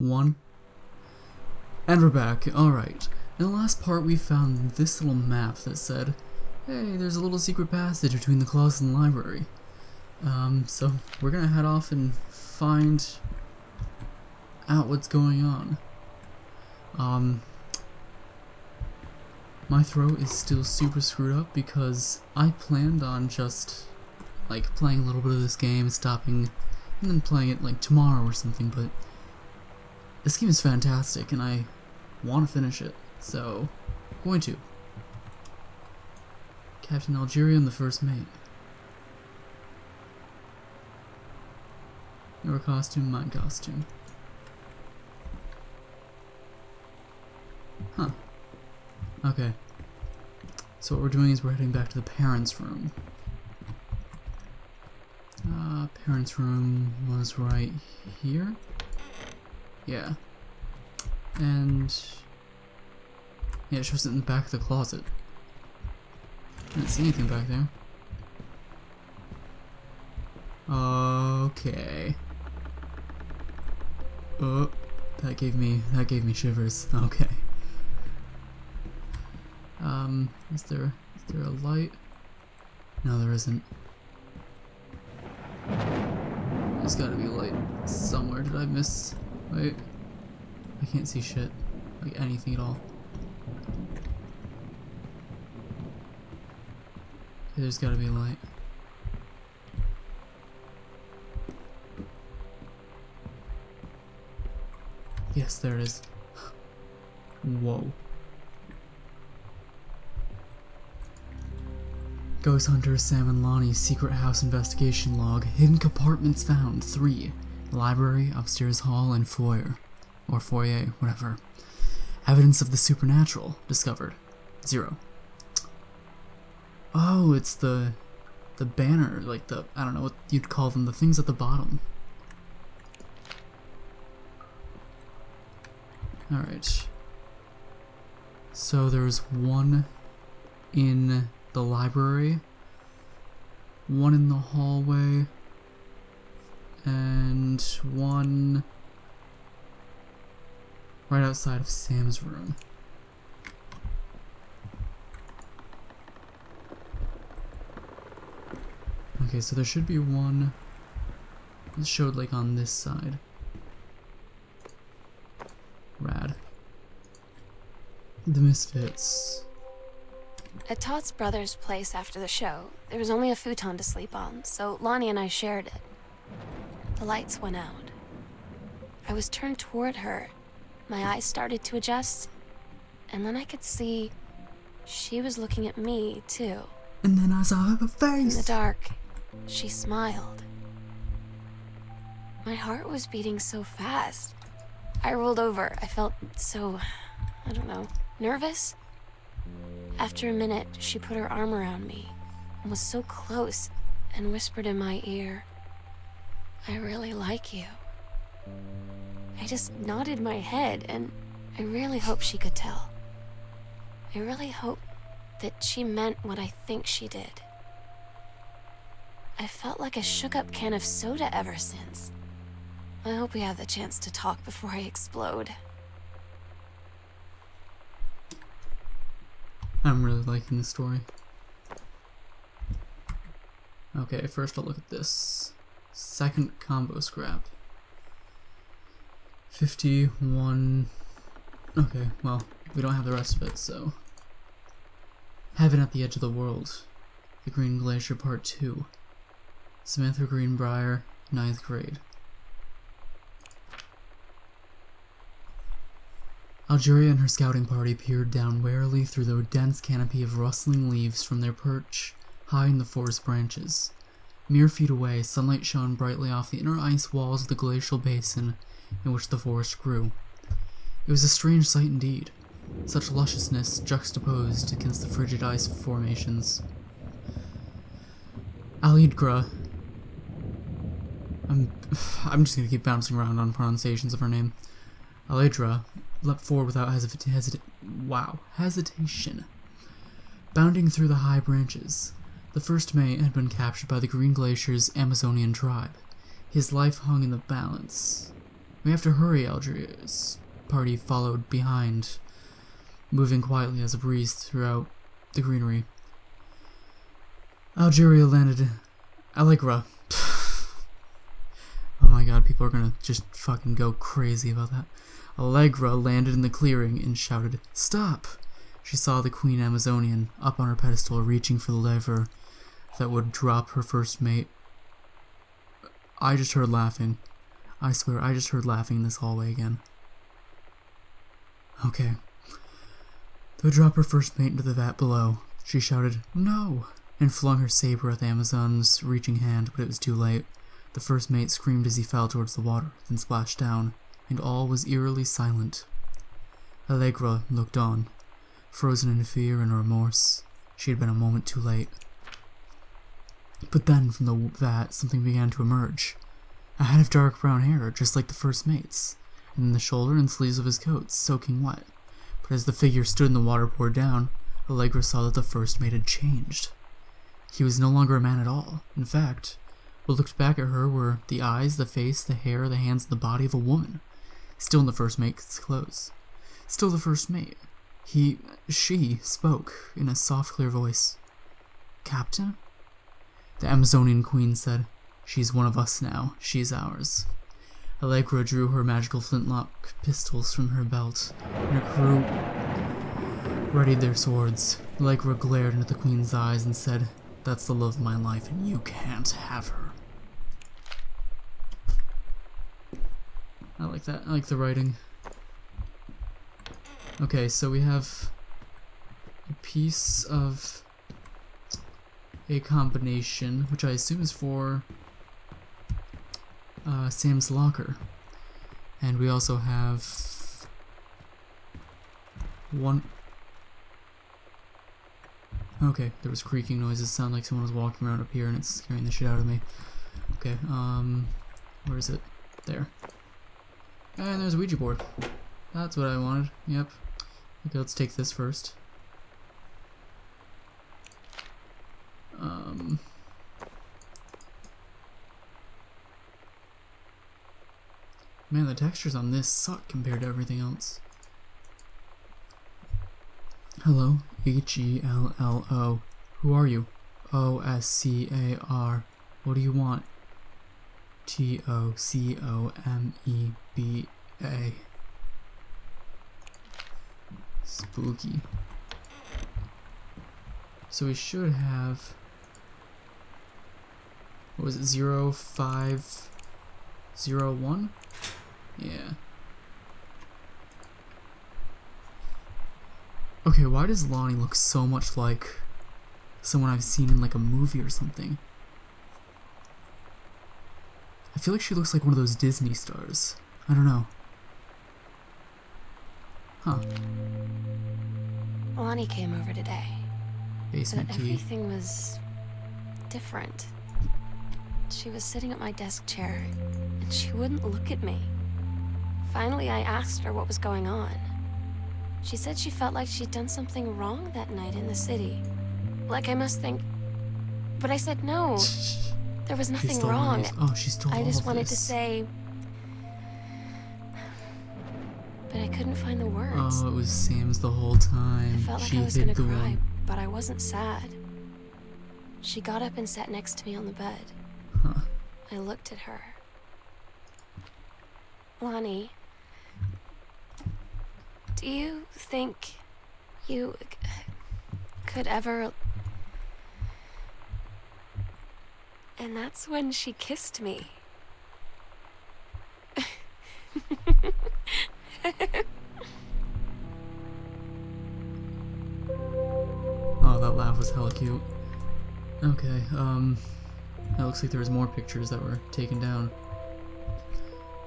One. And we're back. Alright. In the last part we found this little map that said, hey, there's a little secret passage between the closet and the library. So we're gonna head off and find out what's going on. My throat is still super screwed up because I planned on just like playing a little bit of this game, stopping, and then playing it like tomorrow or something, but this game is fantastic and I want to finish it, so I'm going to. Captain Algerian, the first mate. Your costume, my costume. Huh. Okay. So what we're doing is we're heading back to the parents' room. Parents' room was right here? Yeah. And yeah, it shows it in the back of the closet. I didn't see anything back there. Okay. Oh, that gave me shivers. Okay. Is there a light? No, there isn't. There's gotta be a light somewhere. Did I miss? Wait. I can't see shit. Like anything at all. Okay, there's gotta be a light. Yes, there it is. Whoa. Ghost Hunter Sam and Lonnie's secret house investigation log. Hidden compartments found. 3. Library, upstairs hall, and foyer. Or foyer, whatever. Evidence of the supernatural discovered. 0. Oh, it's the banner, like the, I don't know what you'd call them, the things at the bottom. Alright. So there's one in the library, one in the hallway, and one right outside of Sam's room. Okay, so there should be one that showed like on this side. Rad. The Misfits. At Todd's brother's place after the show, there was only a futon to sleep on, so Lonnie and I shared it. The lights went out. I was turned toward her. My eyes started to adjust, and then I could see she was looking at me, too. And then I saw her face! In the dark, she smiled. My heart was beating so fast. I rolled over. I felt so, I don't know, nervous? After a minute, she put her arm around me and was so close and whispered in my ear, "I really like you." I just nodded my head, and I really hope she could tell. I really hope that she meant what I think she did. I felt like a shook-up can of soda ever since. I hope we have the chance to talk before I explode. I'm really liking the story. Okay, first I'll look at this. Second combo scrap. 51... Okay, well, we don't have the rest of it, so... Heaven at the Edge of the World. The Green Glacier Part 2. Samantha Greenbriar, 9th grade. Algeria and her scouting party peered down warily through the dense canopy of rustling leaves from their perch high in the forest branches. Mere feet away, sunlight shone brightly off the inner ice walls of the glacial basin in which the forest grew. It was a strange sight indeed, such lusciousness juxtaposed against the frigid ice formations. Alidgra. I'm just gonna keep bouncing around on pronunciations of her name. Alidra leapt forward without hesitation. Bounding through the high branches, the first mate had been captured by the Green Glacier's Amazonian tribe. His life hung in the balance. We have to hurry, Algeria's party followed behind, moving quietly as a breeze throughout the greenery. Algeria landed Allegra. Oh my god, people are gonna just fucking go crazy about that. Allegra landed in the clearing and shouted, "Stop!" She saw the Queen Amazonian up on her pedestal reaching for the lever that would drop her first mate. I just heard laughing. I swear, I just heard laughing in this hallway again. Okay. They would drop her first mate into the vat below. She shouted, "No!" and flung her saber at the Amazon's reaching hand, but it was too late. The first mate screamed as he fell towards the water, then splashed down, and all was eerily silent. Allegra looked on, frozen in fear and remorse. She had been a moment too late. But then, from the vat, something began to emerge. A head of dark brown hair, just like the first mate's, and then the shoulder and sleeves of his coat, soaking wet. But as the figure stood and the water poured down, Allegra saw that the first mate had changed. He was no longer a man at all. In fact, what looked back at her were the eyes, the face, the hair, the hands, and the body of a woman, still in the first mate's clothes. Still the first mate. She spoke in a soft, clear voice. "Captain?" The Amazonian queen said, "She's one of us now. She's ours." Allegra drew her magical flintlock pistols from her belt, and her crew readied their swords. Allegra glared into the queen's eyes and said, "That's the love of my life, and you can't have her." I like that. I like the writing. Okay, so we have a piece of a combination, which I assume is for Sam's locker. And we also have one... Okay, there was creaking noises. Sound like someone was walking around up here and it's scaring the shit out of me. Okay, where is it? There. And there's a Ouija board. That's what I wanted. Yep. Okay, let's take this first. Man, the textures on this suck compared to everything else. Hello, Hello. Who are you? Oscar. What do you want? Tocomeba. Spooky. So we should have... What was it? 0501? Yeah. Okay, why does Lonnie look so much like someone I've seen in like a movie or something? I feel like she looks like one of those Disney stars. I don't know. Huh. Lonnie came over today. Basement but key. Everything was different. She was sitting at my desk chair, and she wouldn't look at me. Finally, I asked her what was going on. She said she felt like she'd done something wrong that night in the city. Like I must think... But I said no. There was nothing wrong. Oh, she stole all I just of wanted this. to say... But I couldn't find the words. Oh, it was Sam's the whole time. I felt like I was gonna cry, but I wasn't sad. She got up and sat next to me on the bed. Huh. I looked at her. Lonnie, do you think you could ever... And that's when she kissed me. Oh, that laugh was hella cute. Okay, it looks like there was more pictures that were taken down.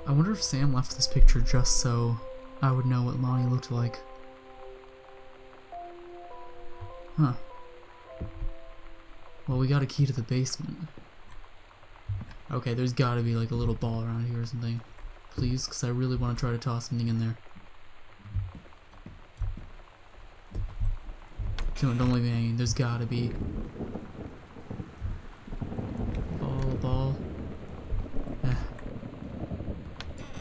I wonder if Sam left this picture just so I would know what Lonnie looked like. Huh. Well, we got a key to the basement. Okay, there's gotta be like a little ball around here or something. Please, because I really want to try to toss something in there. Come on, don't leave me hanging. There's gotta be. Ball.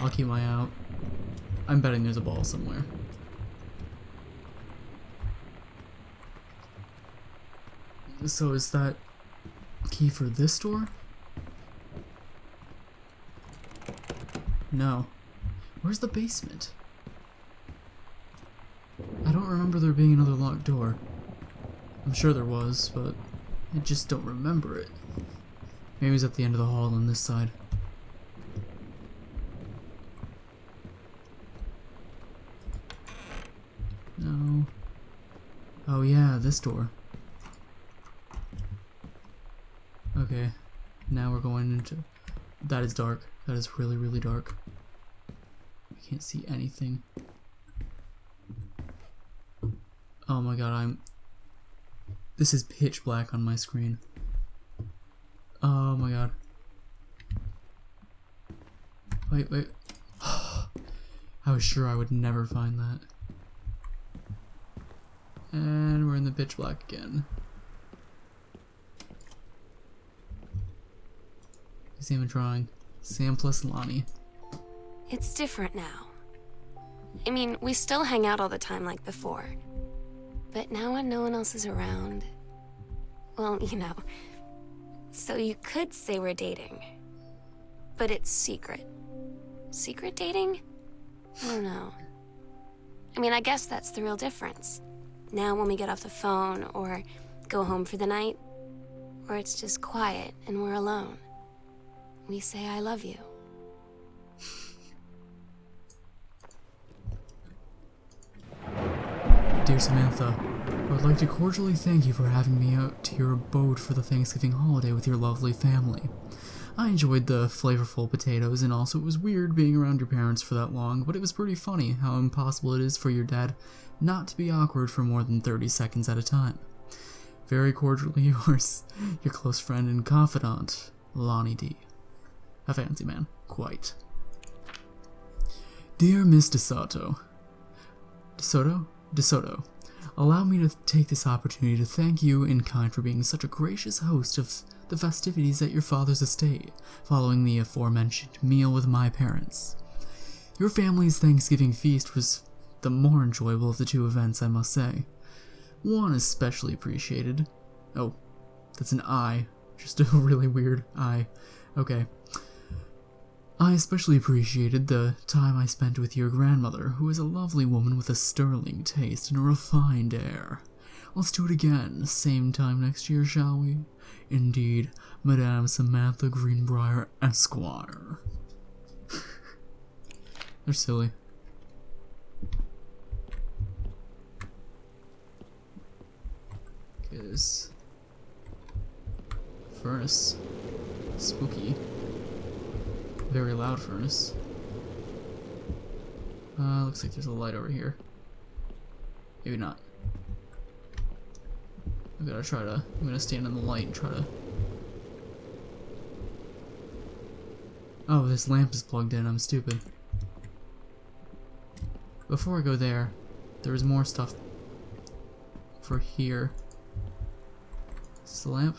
I'll keep my eye out. I'm betting there's a ball somewhere. So is that key for this door? No. Where's the basement? I don't remember there being another locked door. I'm sure there was, but I just don't remember it. Maybe it's at the end of the hall on this side. No. Oh yeah, this door. Okay, now we're going into... That is dark. That is really, really dark. I can't see anything. Oh my god, This is pitch black on my screen. Oh my god. Wait. I was sure I would never find that. And we're in the pitch black again. Sam drawing. Sam plus Lonnie. It's different now. I mean, we still hang out all the time like before. But now when no one else is around... Well, you know. So you could say we're dating. But it's secret. Secret dating? I don't know. I mean, I guess that's the real difference. Now when we get off the phone, or go home for the night, or it's just quiet and we're alone, we say I love you. Dear Samantha, I would like to cordially thank you for having me out to your abode for the Thanksgiving holiday with your lovely family. I enjoyed the flavorful potatoes, and also it was weird being around your parents for that long, but it was pretty funny how impossible it is for your dad not to be awkward for more than 30 seconds at a time. Very cordially yours, your close friend and confidant, Lonnie D. A fancy man, quite. Dear Miss DeSoto, allow me to take this opportunity to thank you in kind for being such a gracious host of the festivities at your father's estate, following the aforementioned meal with my parents. Your family's Thanksgiving feast was the more enjoyable of the two events, I must say. One especially appreciated. Oh, that's an I. Just a really weird I. Okay. I especially appreciated the time I spent with your grandmother, who is a lovely woman with a sterling taste and a refined air. Let's do it again, same time next year, shall we? Indeed, Madame Samantha Greenbriar, Esquire. They're silly. Okay, there's... furnace. Spooky. Very loud furnace. Looks like there's a light over here. Maybe not. I'm gonna stand in the light and try to... Oh, this lamp is plugged in, I'm stupid. Before I go there, there is more stuff for here. Is this the lamp?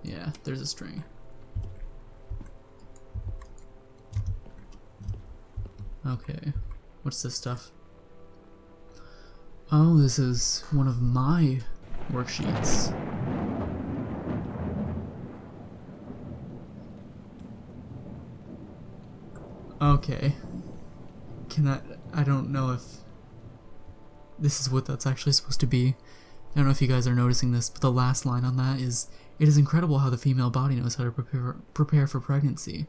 Yeah, there's a string. Okay, what's this stuff? Oh, this is one of my worksheets. Okay. I don't know if this is what that's actually supposed to be. I don't know if you guys are noticing this, but the last line on that is, "It is incredible how the female body knows how to prepare for pregnancy."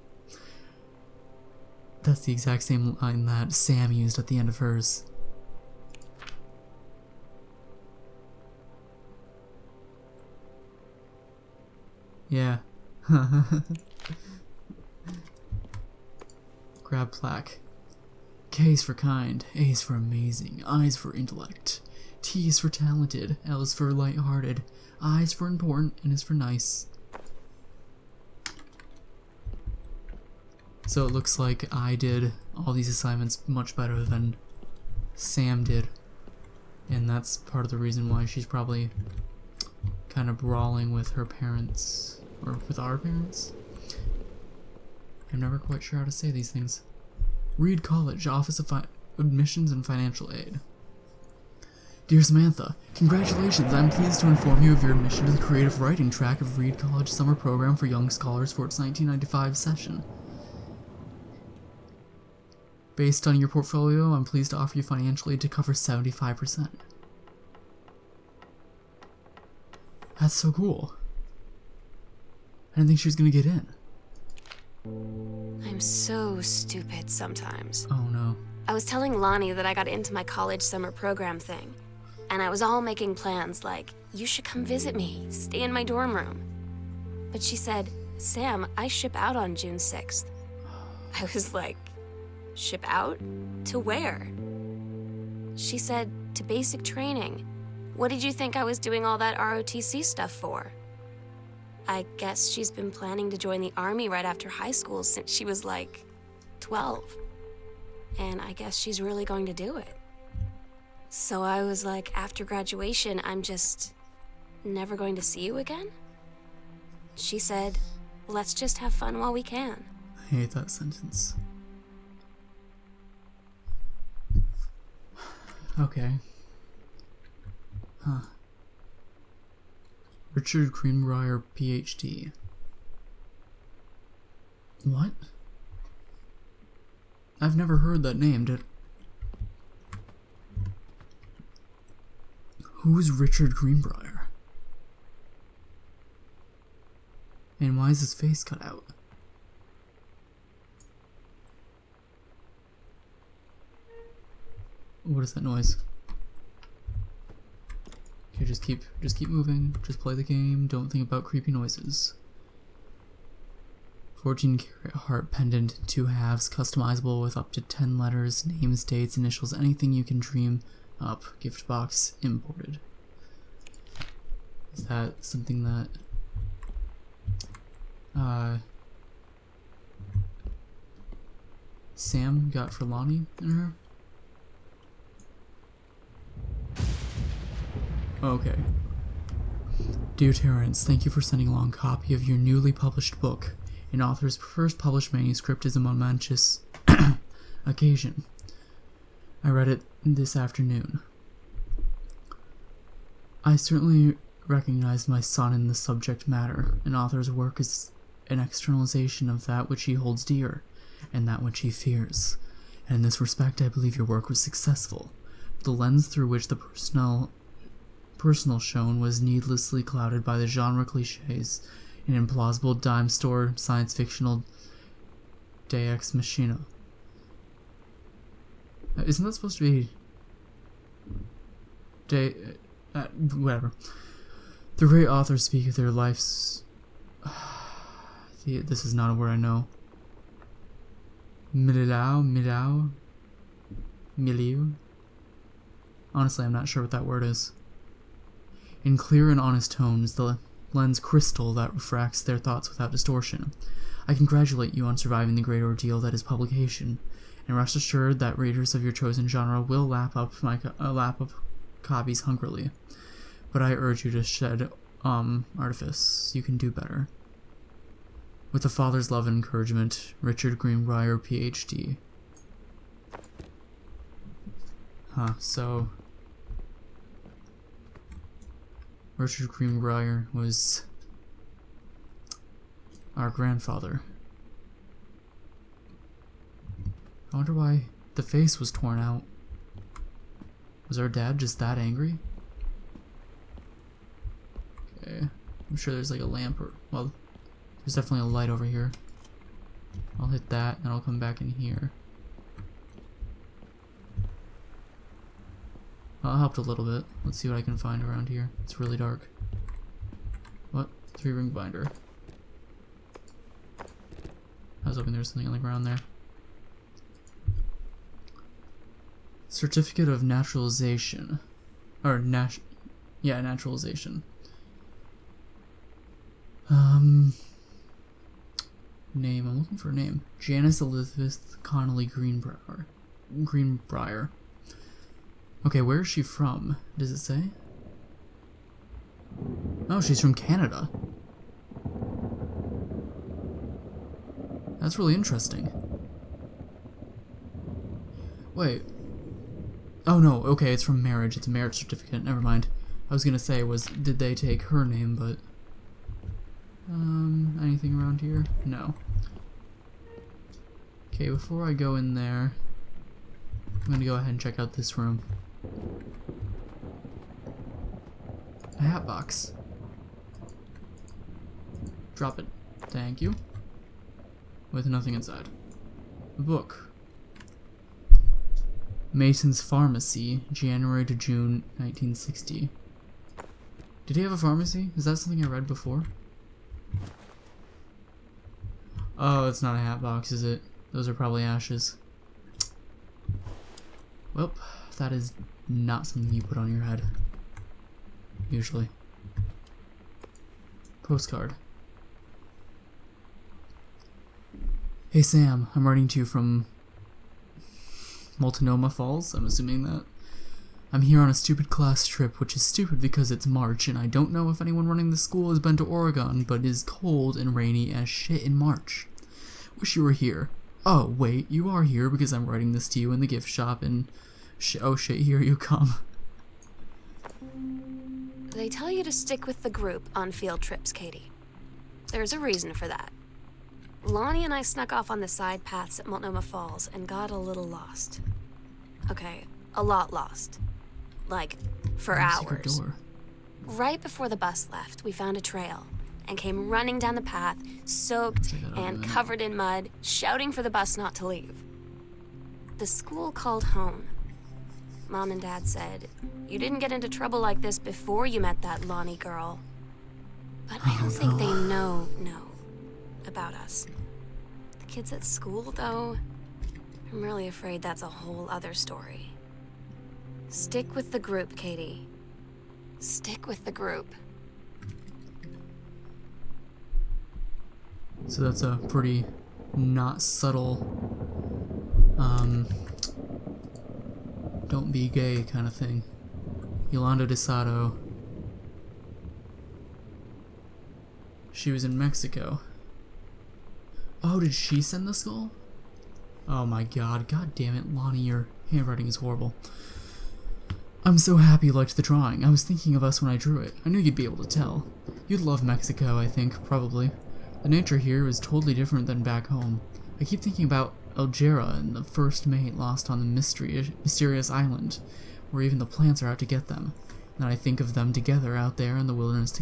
That's the exact same line that Sam used at the end of hers. Yeah. Grab plaque. K's for kind, A's for amazing, I's for intellect, T's for talented, L's for lighthearted, I's for important, and is for nice. So it looks like I did all these assignments much better than Sam did. And that's part of the reason why she's probably kind of brawling with her parents, or with our parents. I'm never quite sure how to say these things. Reed College, Office of Admissions and Financial Aid. Dear Samantha, congratulations! I'm pleased to inform you of your admission to the creative writing track of Reed College Summer Program for Young Scholars for its 1995 session. Based on your portfolio, I'm pleased to offer you financial aid to cover 75%. That's so cool. I didn't think she was gonna get in. I'm so stupid sometimes. Oh no. I was telling Lonnie that I got into my college summer program thing, and I was all making plans like, you should come visit me, stay in my dorm room. But she said, Sam, I ship out on June 6th. I was like, ship out? To where? She said, to basic training. What did you think I was doing all that ROTC stuff for? I guess she's been planning to join the army right after high school since she was like 12. And I guess she's really going to do it. So I was like, after graduation, I'm just never going to see you again? She said, let's just have fun while we can. I hate that sentence. Okay. Huh. Richard Greenbriar, PhD. What? I've never heard that name, Who's Richard Greenbriar? And why is his face cut out? What is that noise? Okay, just keep moving. Just play the game. Don't think about creepy noises. 14-karat heart pendant in 2 halves, customizable with up to 10 letters, names, dates, initials, anything you can dream up. Gift box imported. Is that something that Sam got for Lonnie and her? Okay. Dear Terrence, thank you for sending along a copy of your newly published book. An author's first published manuscript is a momentous occasion. I read it this afternoon. I certainly recognized my son in the subject matter. An author's work is an externalization of that which he holds dear, and that which he fears. And in this respect, I believe your work was successful. The lens through which the personal shown was needlessly clouded by the genre cliches and implausible dime store science fictional Deus Ex Machina. Isn't that supposed to be whatever. The great authors speak of their life's this is not a word I know. Milieu. Honestly, I'm not sure what that word is. In clear and honest tones, the lens crystal that refracts their thoughts without distortion. I congratulate you on surviving the great ordeal that is publication, and rest assured that readers of your chosen genre will lap up copies hungrily. But I urge you to shed artifice. You can do better. With a father's love and encouragement, Richard Greenbriar, PhD. So Richard Greenbriar was our grandfather. I wonder why the face was torn out. Was our dad just that angry? Okay, I'm sure there's like a lamp or, well, there's definitely a light over here. I'll hit that and I'll come back in here. Well, it helped a little bit. Let's see what I can find around here. It's really dark. What? 3-ring binder. I was hoping there was something on the ground there. Certificate of naturalization. Or naturalization. Name. I'm looking for a name. Janice Elizabeth Connolly Greenbriar. Okay, where is she from? Does it say? Oh, she's from Canada. That's really interesting. Wait. Oh no, okay, it's from marriage. It's a marriage certificate. Never mind. I was gonna say, did they take her name, but... anything around here? No. Okay, before I go in there, I'm gonna go ahead and check out this room. A hat box. Drop it. Thank you. With nothing inside. A book. Mason's Pharmacy, January to June 1960. Did he have a pharmacy? Is that something I read before? Oh, it's not a hat box, is it? Those are probably ashes. Well, that is not something you put on your head. Usually. Postcard. Hey Sam, I'm writing to you from Multnomah Falls, I'm assuming that. I'm here on a stupid class trip, which is stupid because it's March, and I don't know if anyone running the school has been to Oregon, but it is cold and rainy as shit in March. Wish you were here. Oh, wait, you are here because I'm writing this to you in the gift shop, and oh shit, here you come. They tell you to stick with the group on field trips, Katie. There's a reason for that. Lonnie and I snuck off on the side paths at Multnomah Falls and got a little lost. Okay, a lot lost. Like, for hours. Door. Right before the bus left, we found a trail and came running down the path, soaked and covered in mud, shouting for the bus not to leave. The school called home. Mom and Dad said, "You didn't get into trouble like this before you met that Lonnie girl." But I don't think they know about us. The kids at school, though, I'm really afraid that's a whole other story. Stick with the group, Katie. Stick with the group. So that's a pretty not subtle, don't be gay kind of thing. Yolanda DeSato. She was in Mexico. Oh, did she send the skull? Oh my god, god damn it, Lonnie, your handwriting is horrible. I'm so happy you liked the drawing. I was thinking of us when I drew it. I knew you'd be able to tell. You'd love Mexico, I think, probably. The nature here is totally different than back home. I keep thinking about Elgera and the first mate lost on the mysterious island, where even the plants are out to get them. And I think of them together out there in the wilderness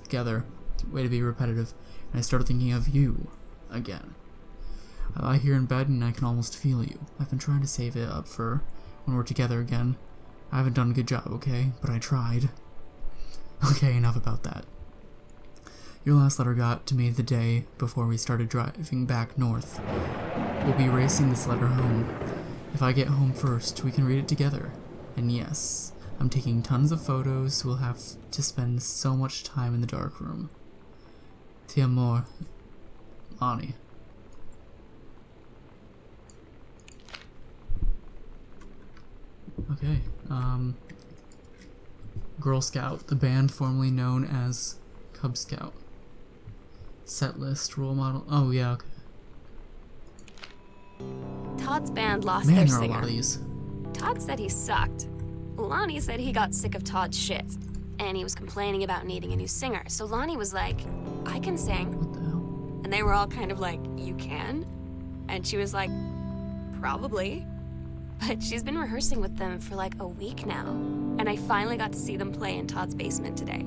together. Way to be repetitive. And I started thinking of you again. I lie here in bed and I can almost feel you. I've been trying to save it up for when we're together again. I haven't done a good job, okay? But I tried. Okay, enough about that. Your last letter got to me the day before we started driving back north. We'll be racing this letter home. If I get home first, we can read it together. And yes, I'm taking tons of photos, so we'll have to spend so much time in the dark room. Ti amor, Lonnie. Okay, Girl Scout, the band formerly known as Cub Scout. Set list, role model. Oh yeah, okay. Todd's band lost Man, their there are singer. a lot of these. Todd said he sucked. Lonnie said he got sick of Todd's shit, and he was complaining about needing a new singer. So Lonnie was like, "I can sing." What the hell? And they were all kind of like, "You can?" And she was like, "Probably." But she's been rehearsing with them for like a week now, and I finally got to see them play in Todd's basement today.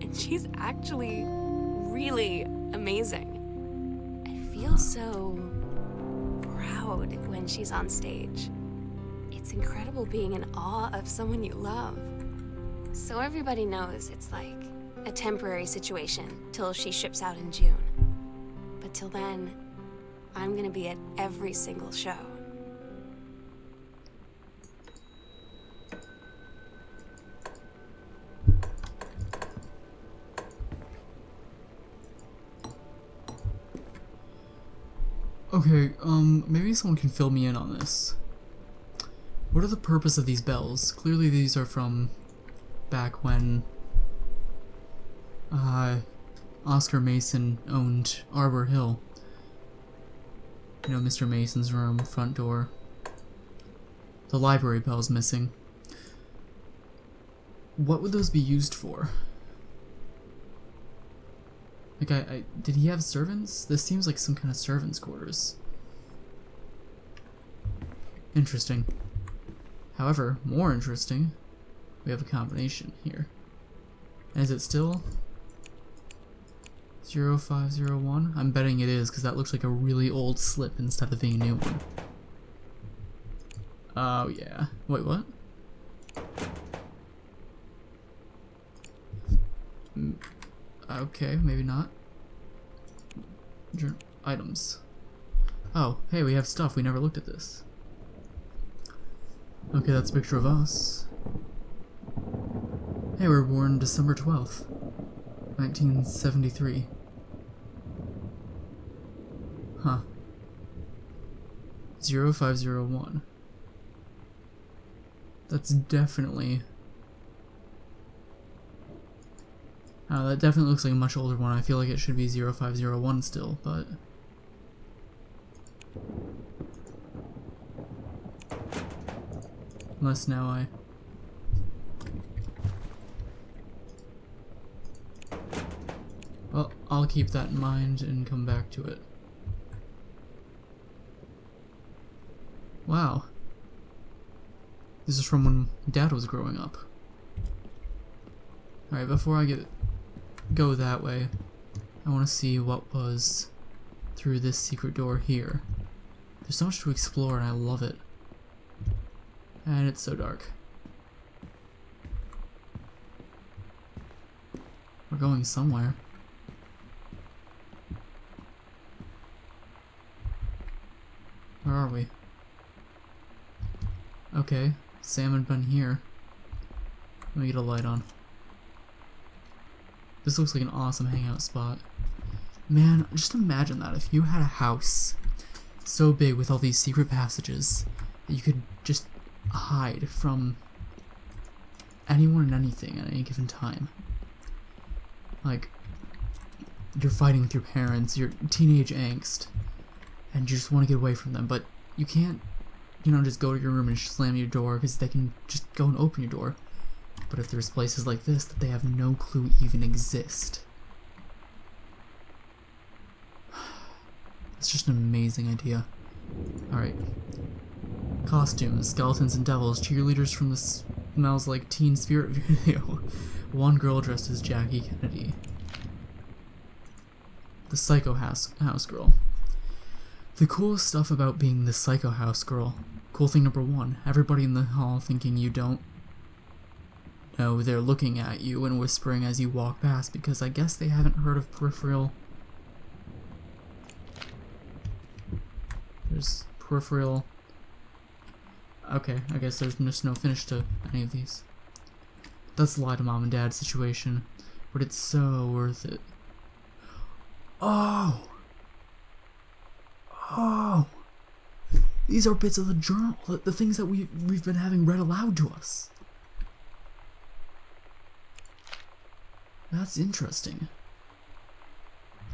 And she's actually really amazing. I feel so proud when she's on stage. It's incredible being in awe of someone you love. So everybody knows it's like a temporary situation till she ships out in June. But till then, I'm gonna be at every single show. Okay, maybe someone can fill me in on this. What are the purpose of these bells? Clearly these are from back when Oscar Mason owned Arbor Hill. You know, Mr. Mason's room, front door. The library bell's missing. What would those be used for? Like, did he have servants? This seems like some kind of servants' quarters. Interesting. However, more interesting, we have a combination here. And is it still 0501? I'm betting it is, because that looks like a really old slip instead of being a new one. Oh, yeah. Wait, what? Okay, maybe not. Items. Oh, hey, we have stuff. We never looked at this. Okay, that's a picture of us. Hey, we were born December 12th, 1973. Huh. 0501. That's definitely... that definitely looks like a much older one. I feel like it should be 0501 still, but... Unless now I... Well, I'll keep that in mind and come back to it. Wow. This is from when Dad was growing up. Alright, before I go that way, I want to see what was through this secret door here. There's so much to explore and I love it. And it's so dark. We're going somewhere. Where are we? Okay, Sam had been here. Let me get a light on. This looks like an awesome hangout spot. Man, just imagine that if you had a house so big with all these secret passages that you could just hide from anyone and anything at any given time. Like, you're fighting with your parents, your teenage angst, and you just want to get away from them, but you can't, you know, just go to your room and slam your door because they can just go and open your door. But if there's places like this that they have no clue even exist, it's just an amazing idea. Alright. Costumes, skeletons and devils, cheerleaders from the Smells Like Teen Spirit video. One girl dressed as Jackie Kennedy. The Psycho House Girl. The coolest stuff about being the Psycho House Girl. Cool thing number one, everybody in the hall thinking you don't know they're looking at you and whispering as you walk past because I guess they haven't heard of peripheral. There's peripheral. Okay, I guess there's just no finish to any of these. That's a lie to mom and dad situation, but it's so worth it. Oh! Oh! These are bits of the journal, the things that we've been having read aloud to us. That's interesting.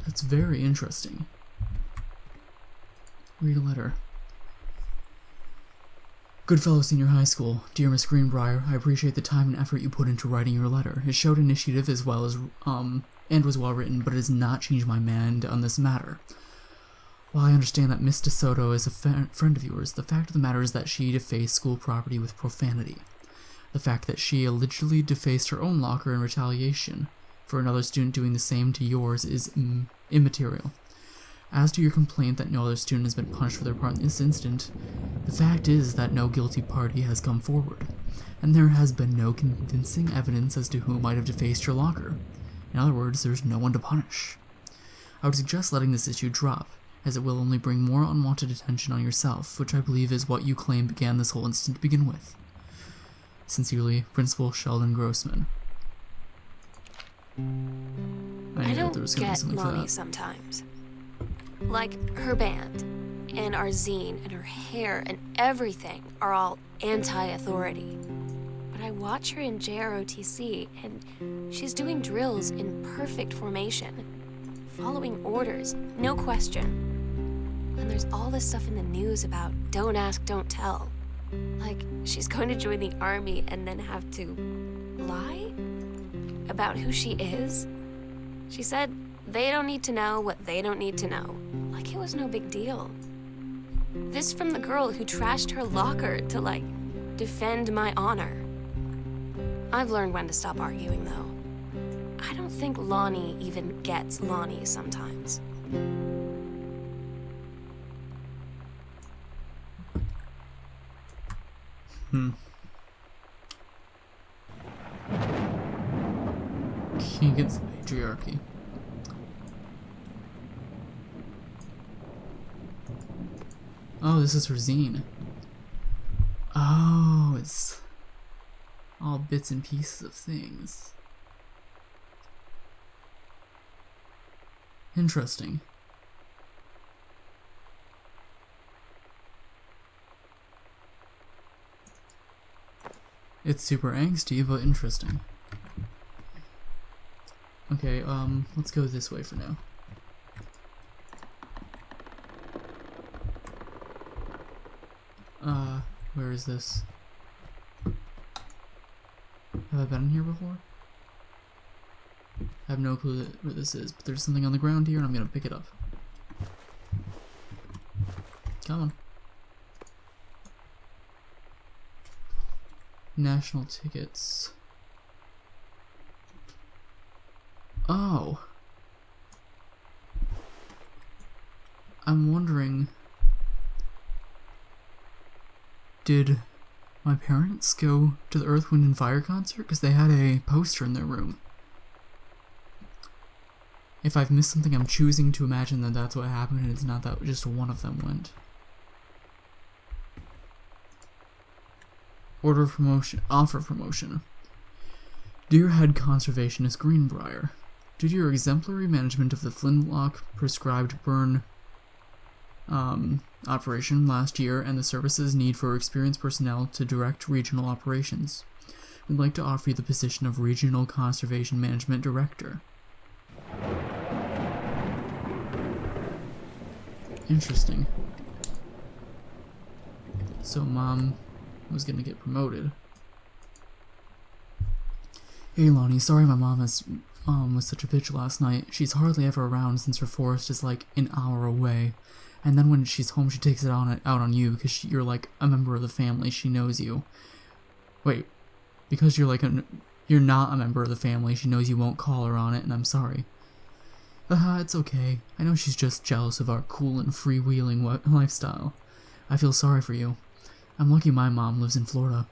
That's very interesting. Read a letter. Goodfellow Senior High School. Dear Miss Greenbriar, I appreciate the time and effort you put into writing your letter. It showed initiative as well as, and was well written, but it has not changed my mind on this matter. While I understand that Miss DeSoto is a friend of yours, the fact of the matter is that she defaced school property with profanity. The fact that she allegedly defaced her own locker in retaliation for another student doing the same to yours is immaterial. As to your complaint that no other student has been punished for their part in this incident, the fact is that no guilty party has come forward, and there has been no convincing evidence as to who might have defaced your locker. In other words, there's no one to punish. I would suggest letting this issue drop, as it will only bring more unwanted attention on yourself, which I believe is what you claim began this whole incident to begin with. Sincerely, Principal Sheldon Grossman. I don't get Moni sometimes. Like, her band, and our zine, and her hair, and everything are all anti-authority. But I watch her in JROTC, and she's doing drills in perfect formation, following orders, no question. And there's all this stuff in the news about don't ask, don't tell. Like, she's going to join the army and then have to lie about who she is. She said they don't need to know what they don't need to know. Like it was no big deal. This from the girl who trashed her locker to, like, defend my honor. I've learned when to stop arguing, though. I don't think Lonnie even gets Lonnie sometimes. King against the patriarchy. Oh, this is her zine. Oh, it's all bits and pieces of things. Interesting. It's super angsty, but interesting. Okay, let's go this way for now. Where is this? Have I been in here before? I have no clue where this is, but there's something on the ground here and I'm gonna pick it up. Come on. National tickets. Oh. I'm wondering, did my parents go to the Earth, Wind, and Fire concert? Because they had a poster in their room. If I've missed something, I'm choosing to imagine that that's what happened and it's not that just one of them went. Order of promotion. Offer promotion. Dear Head Conservationist Greenbriar, due to your exemplary management of the Flintlock prescribed burn operation last year and the services need for experienced personnel to direct regional operations, we'd like to offer you the position of Regional Conservation Management Director. Interesting. So Mom was gonna get promoted. Hey Lonnie, sorry my mom was such a bitch last night. She's hardly ever around since her forest is like an hour away. And then when she's home, she takes it out on you because you're like a member of the family. She knows you. Wait, because you're not a member of the family. She knows you won't call her on it, and I'm sorry. It's okay. I know she's just jealous of our cool and freewheeling lifestyle. I feel sorry for you. I'm lucky my mom lives in Florida.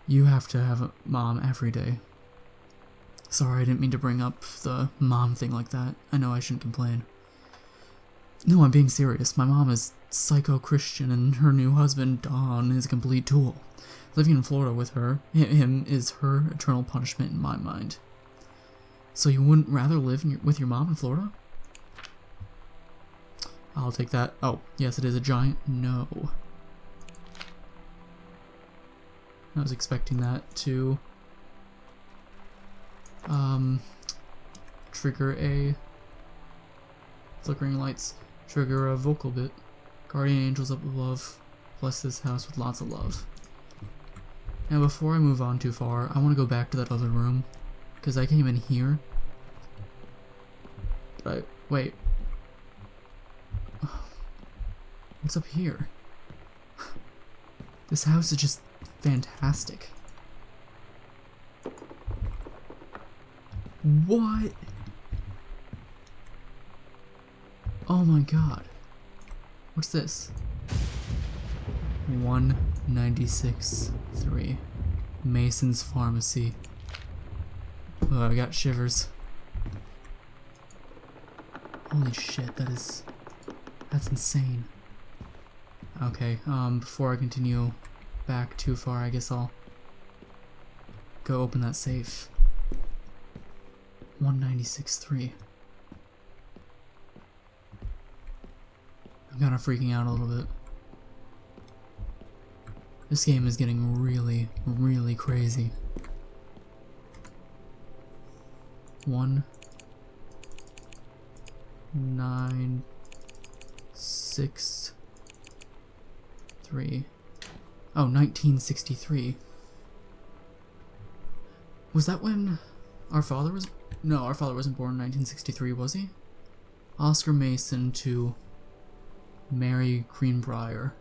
You have to have a mom every day. Sorry, I didn't mean to bring up the mom thing like that. I know I shouldn't complain. No, I'm being serious. My mom is psycho-Christian and her new husband, Don, is a complete tool. Living in Florida with him is her eternal punishment in my mind. So you wouldn't rather live with your mom in Florida? I'll take that. Oh, yes, it is a giant no. I was expecting that to trigger a flickering lights. Trigger a vocal bit. Guardian angels up above. Bless this house with lots of love. Now before I move on too far, I want to go back to that other room. Because I came in here. But wait. What's up here? This house is just fantastic. What? Oh my god. What's this? 196.3. Mason's Pharmacy. Oh, I got shivers. Holy shit, that's insane. Okay, before I continue back too far, I guess I'll go open that safe. 196.3. I'm kind of freaking out a little bit. This game is getting really, really crazy. 196. 3. Oh, 1963. Was that when our father was... No, our father wasn't born in 1963, was he? Oscar Mason to Mary Greenbriar.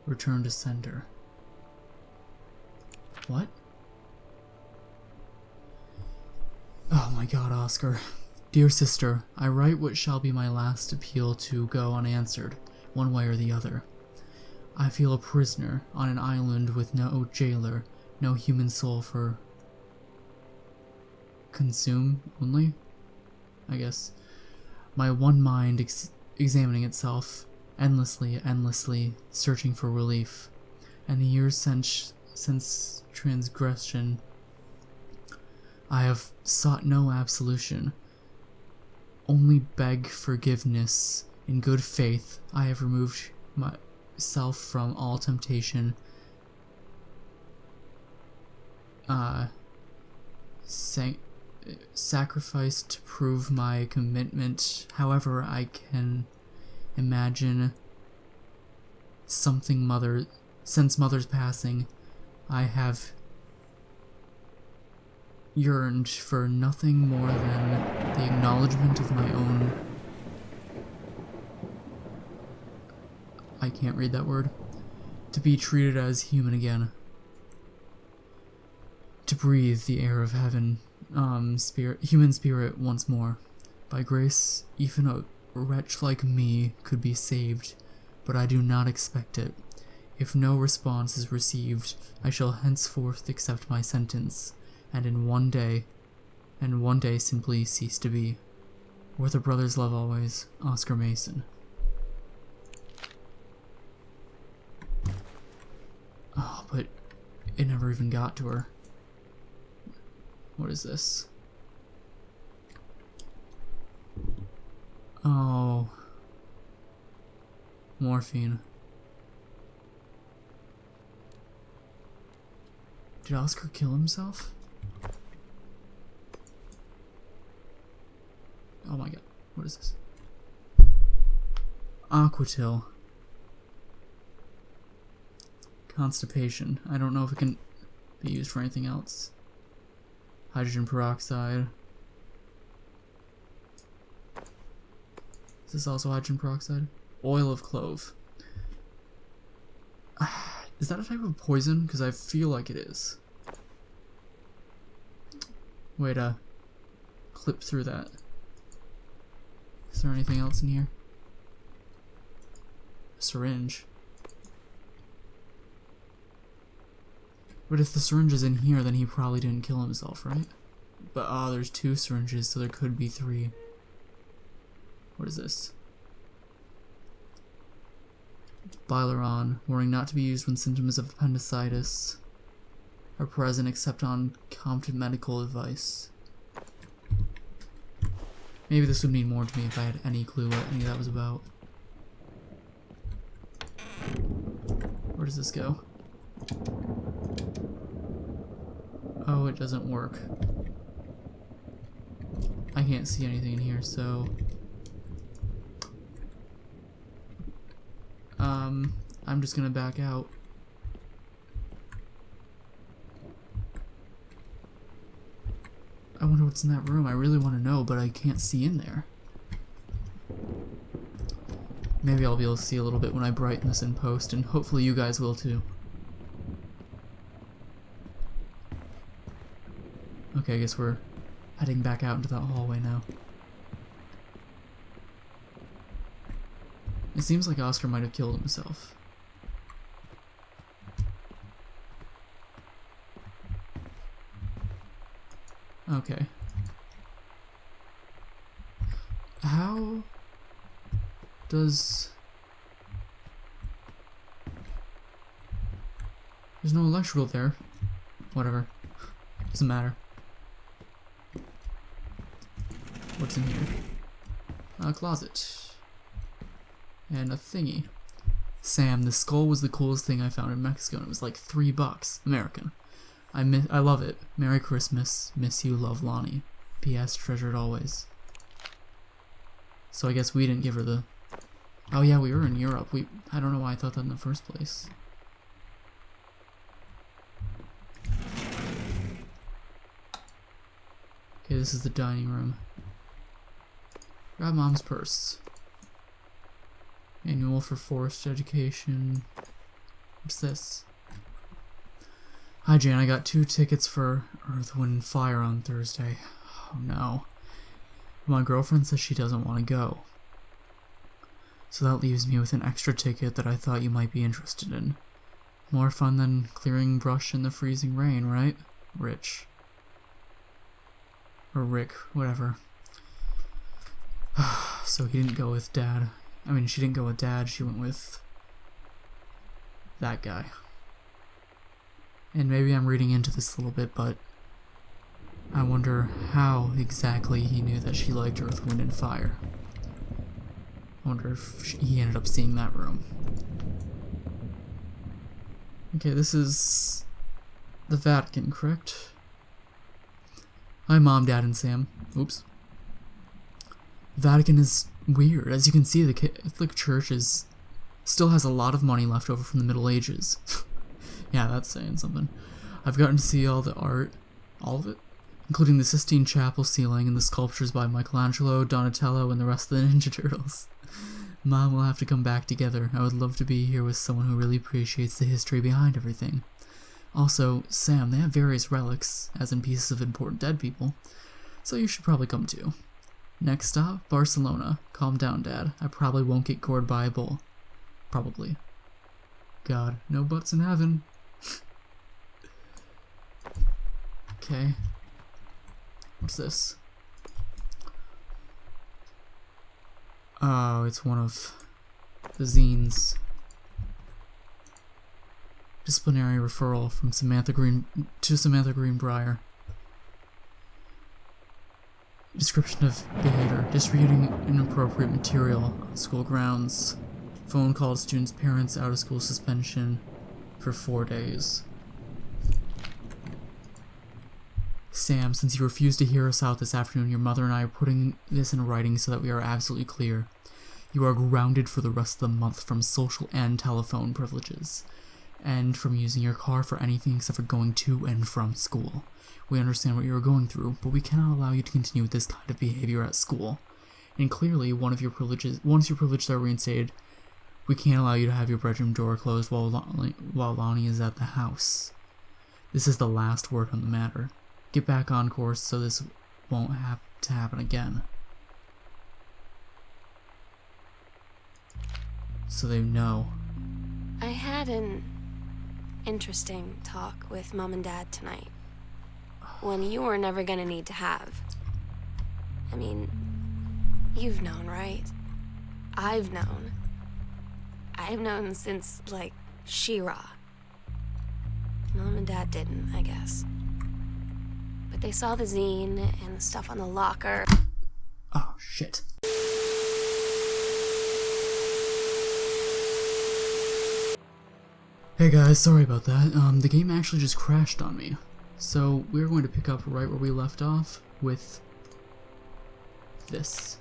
Return to sender. What? Oh my god, Oscar. Dear sister, I write what shall be my last appeal to go unanswered, one way or the other. I feel a prisoner on an island with no jailer, no human soul for consume only, I guess. My one mind examining itself, endlessly, searching for relief. And the years since transgression, I have sought no absolution, only beg forgiveness. In good faith, I have removed myself from all temptation, sacrificed to prove my commitment. However, I can imagine something since mother's passing, I have yearned for nothing more than the acknowledgement of my own... I can't read that word. To be treated as human again. To breathe the air of heaven, human spirit once more. By grace, even a wretch like me could be saved, but I do not expect it. If no response is received, I shall henceforth accept my sentence, and one day simply cease to be. With a brother's love always, Oscar Mason. Oh, but it never even got to her. What is this? Oh. Morphine. Did Oscar kill himself? Oh my god. What is this? Aquatil. Constipation. I don't know if it can be used for anything else. Hydrogen peroxide. Is this also hydrogen peroxide? Oil of clove. Is that a type of poison? Because I feel like it is. Way to clip through that. Is there anything else in here? A syringe. But if the syringe is in here, then he probably didn't kill himself, right? But, there's 2 syringes, so there could be 3. What is this? Bileron. Warning not to be used when symptoms of appendicitis are present except on competent medical advice. Maybe this would mean more to me if I had any clue what any of that was about. Where does this go? Oh, it doesn't work. I can't see anything in here, so... I'm just gonna back out. I wonder what's in that room. I really want to know, but I can't see in there. Maybe I'll be able to see a little bit when I brighten this in post, and hopefully you guys will too. Okay, I guess we're heading back out into that hallway now. It seems like Oscar might have killed himself. Okay. How does... There's no electrical there. Whatever. Doesn't matter. What's in here? A closet. And a thingy. Sam, the skull was the coolest thing I found in Mexico, and it was like $3 American. I love it. Merry Christmas. Miss you. Love, Lonnie. P.S. Treasured always. So I guess we didn't give her the Oh yeah, we were in Europe. I don't know why I thought that in the first place. Okay, this is the dining room. Grab Mom's purse. Manual for Forest Education. What's this? Hi Jan, I got 2 tickets for Earth, Wind, & Fire on Thursday. Oh no. My girlfriend says she doesn't want to go. So that leaves me with an extra ticket that I thought you might be interested in. More fun than clearing brush in the freezing rain, right? Rich. Or Rick, whatever. So he didn't go with Dad. I mean, she didn't go with Dad, she went with that guy. And maybe I'm reading into this a little bit, but I wonder how exactly he knew that she liked Earth, Wind, & Fire. I wonder if he ended up seeing that room. Okay, this is the Vatican, correct? Hi, Mom, Dad, and Sam. Oops. Vatican is weird. As you can see, the Catholic Church still has a lot of money left over from the Middle Ages. Yeah, that's saying something. I've gotten to see all the art, all of it, including the Sistine Chapel ceiling and the sculptures by Michelangelo, Donatello, and the rest of the Ninja Turtles. Mom will have to come back together. I would love to be here with someone who really appreciates the history behind everything. Also, Sam, they have various relics, as in pieces of important dead people, so you should probably come too. Next stop, Barcelona. Calm down, Dad. I probably won't get gored by a bull. Probably. God, no butts in heaven. Okay. What's this? Oh, it's one of the zines. Disciplinary referral from Samantha Greenbriar. Description of behavior. Distributing inappropriate material on school grounds. Phone call to students' parents, out of school suspension for 4 days. Sam, since you refused to hear us out this afternoon, your mother and I are putting this in writing so that we are absolutely clear. You are grounded for the rest of the month from social and telephone privileges, and from using your car for anything except for going to and from school. We understand what you are going through, but we cannot allow you to continue with this kind of behavior at school. And clearly, once your privileges are reinstated, we can't allow you to have your bedroom door closed while Lonnie is at the house. This is the last word on the matter. Get back on course so this won't have to happen again. So they know. I had an interesting talk with Mom and Dad tonight. One you were never gonna need to have. I mean, you've known, right? I've known. I've known since, like, She-Ra. Mom and Dad didn't, I guess. But they saw the zine and the stuff on the locker. Oh, shit. Hey guys, sorry about that. The game actually just crashed on me. So we're going to pick up right where we left off with this.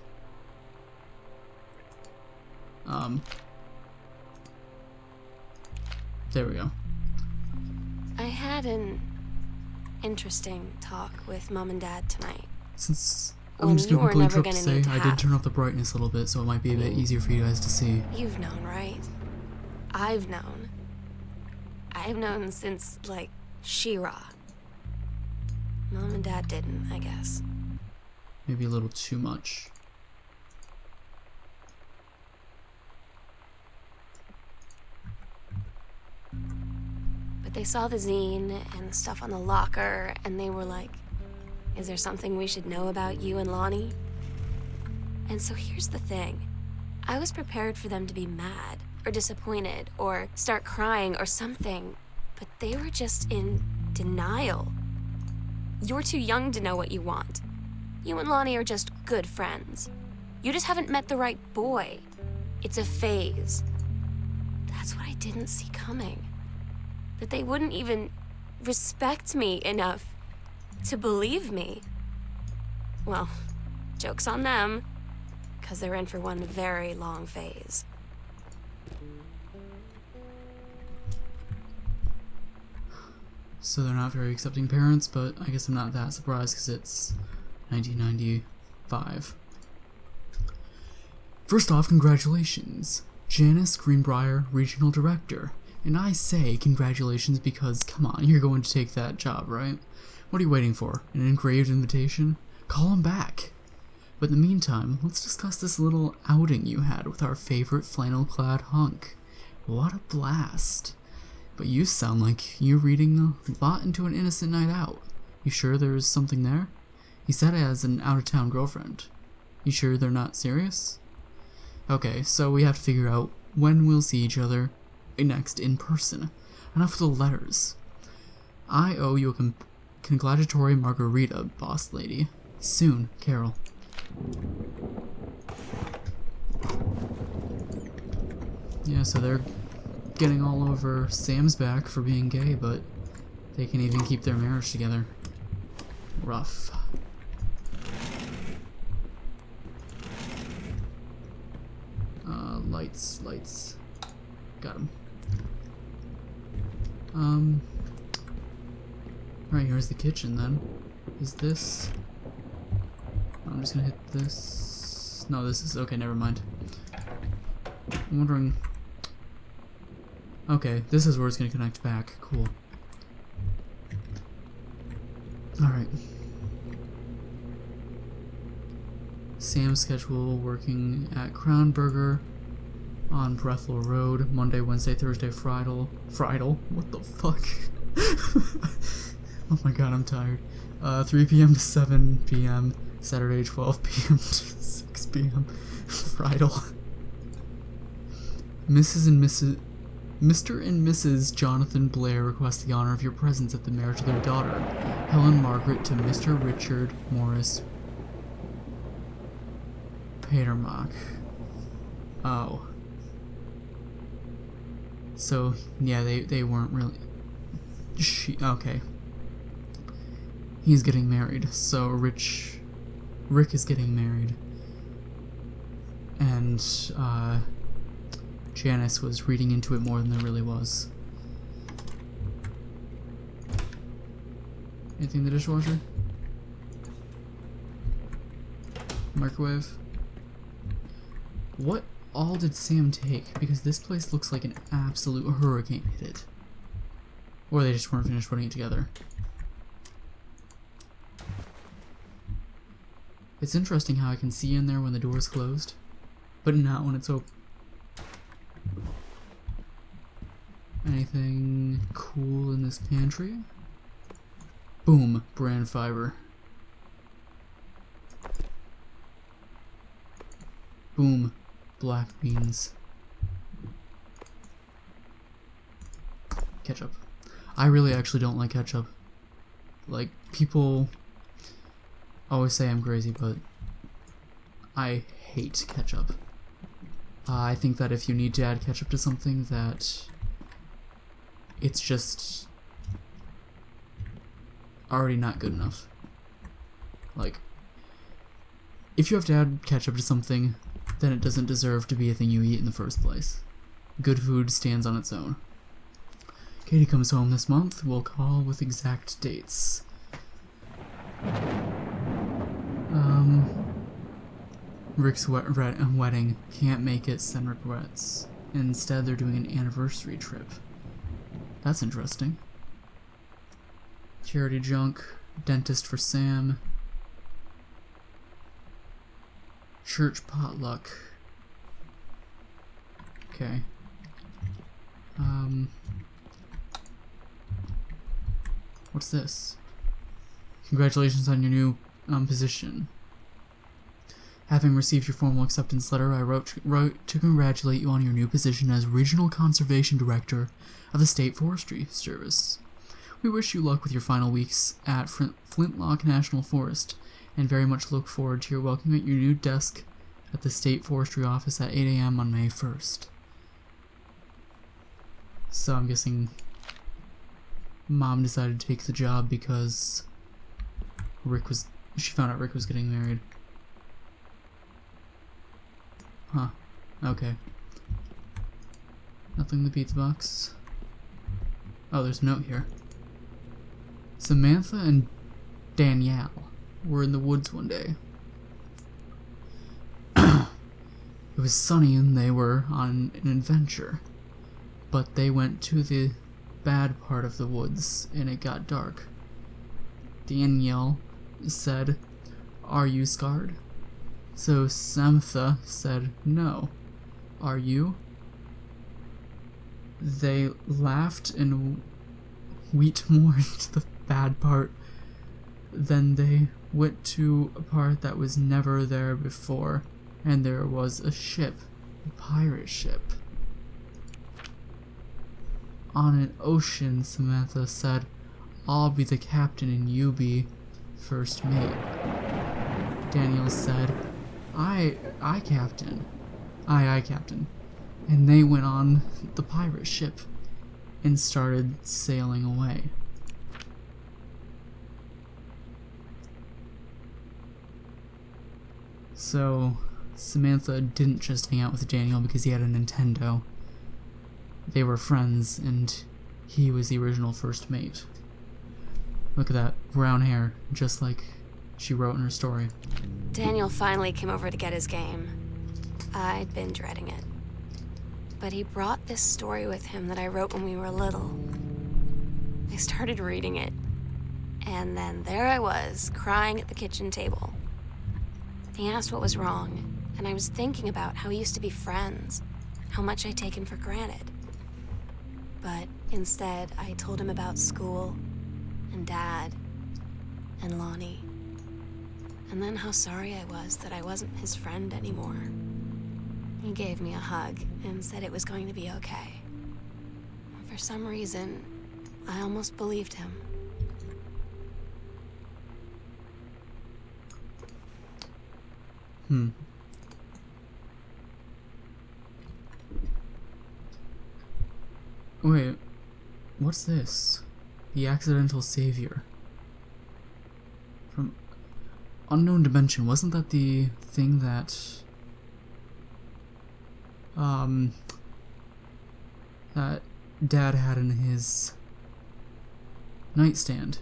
There we go. I had an interesting talk with Mom and Dad tonight. Since I'm just doing complete trip to say, I did turn up the brightness a little bit, so it might be a bit easier for you guys to see. You've known, right? I've known. I've known since, like, She-Ra. Mom and Dad didn't, I guess. Maybe a little too much. But they saw the zine and the stuff on the locker, and they were like, is there something we should know about you and Lonnie? And so here's the thing. I was prepared for them to be mad, or disappointed, or start crying, or something. But they were just in denial. You're too young to know what you want. You and Lonnie are just good friends. You just haven't met the right boy. It's a phase. That's what I didn't see coming. That they wouldn't even respect me enough to believe me. Well, joke's on them, because they're in for one very long phase. So they're not very accepting parents, but I guess I'm not that surprised because it's 1995. First off, congratulations. Janice Greenbriar, Regional Director. And I say congratulations because, come on, you're going to take that job, right? What are you waiting for? An engraved invitation? Call him back. But in the meantime, let's discuss this little outing you had with our favorite flannel-clad hunk. What a blast. But you sound like you're reading a lot into an innocent night out. You sure there's something there? He said it as an out-of-town girlfriend. You sure they're not serious? Okay, so we have to figure out when we'll see each other next in person. Enough of the letters. I owe you a congratulatory margarita, boss lady. Soon, Carol. Yeah, so they're getting all over Sam's back for being gay, but they can even keep their marriage together. Rough. Lights. Got him. Right, here's the kitchen then. Is this... I'm just gonna hit this... No, this is... Okay, never mind. I'm wondering... Okay, this is where it's gonna connect back. Cool. Alright. Sam's schedule working at Crown Burger on Brethel Road, Monday, Wednesday, Thursday, Friday. What the fuck? Oh my god, I'm tired. 3 p.m. to 7 p.m. Saturday, 12 p.m. to 6 p.m. Friday. Mr. and Mrs. Jonathan Blair request the honor of your presence at the marriage of their daughter, Helen Margaret, to Mr. Richard Morris Patermock. Oh. So, yeah, they weren't really... Okay. He's getting married, so Rick is getting married. And, Janice was reading into it more than there really was. Anything in the dishwasher? Microwave? What all did Sam take? Because this place looks like an absolute hurricane hit it. Or they just weren't finished putting it together. It's interesting how I can see in there when the door's closed, but not when it's open. Anything cool in this pantry? Boom, bran fiber. Boom, black beans. Ketchup. I really actually don't like ketchup. Like, people always say I'm crazy, but I hate ketchup. I think that if you need to add ketchup to something, that it's just already not good enough. Like, if you have to add ketchup to something, then it doesn't deserve to be a thing you eat in the first place. Good food stands on its own. Katie comes home this month. We'll call with exact dates. Rick's wedding. Can't make it, send regrets. Instead, they're doing an anniversary trip. That's interesting. Charity junk. Dentist for Sam. Church potluck. Okay. What's this? Congratulations on your new position. Having received your formal acceptance letter, I wrote to congratulate you on your new position as Regional Conservation Director of the State Forestry Service. We wish you luck with your final weeks at Flintlock National Forest, and very much look forward to your welcome at your new desk at the State Forestry Office at 8 a.m. on May 1st. So I'm guessing Mom decided to take the job because she found out Rick was getting married. Huh. Okay. Nothing in the pizza box. Oh, there's a note here. Samantha and Danielle were in the woods one day. It was sunny and they were on an adventure, but they went to the bad part of the woods and it got dark. Danielle said, "Are you scarred?" So Samantha said, "No. Are you?" They laughed and went more into the bad part. Then they went to a part that was never there before, and there was a ship, a pirate ship. On an ocean, Samantha said, "I'll be the captain and you be first mate." Daniel said, I captain. I captain. And they went on the pirate ship and started sailing away. So, Samantha didn't just hang out with Daniel because he had a Nintendo. They were friends, and he was the original first mate. Look at that brown hair, just like she wrote in her story. Daniel finally came over to get his game. I'd been dreading it. But he brought this story with him that I wrote when we were little. I started reading it, and then there I was, crying at the kitchen table. He asked what was wrong, and I was thinking about how we used to be friends, how much I'd taken for granted. But instead, I told him about school, and Dad, and Lonnie, and then how sorry I was that I wasn't his friend anymore. He gave me a hug and said it was going to be okay. For some reason, I almost believed him. Wait, what's this? The accidental savior. From unknown dimension. Wasn't that the thing that that Dad had in his nightstand?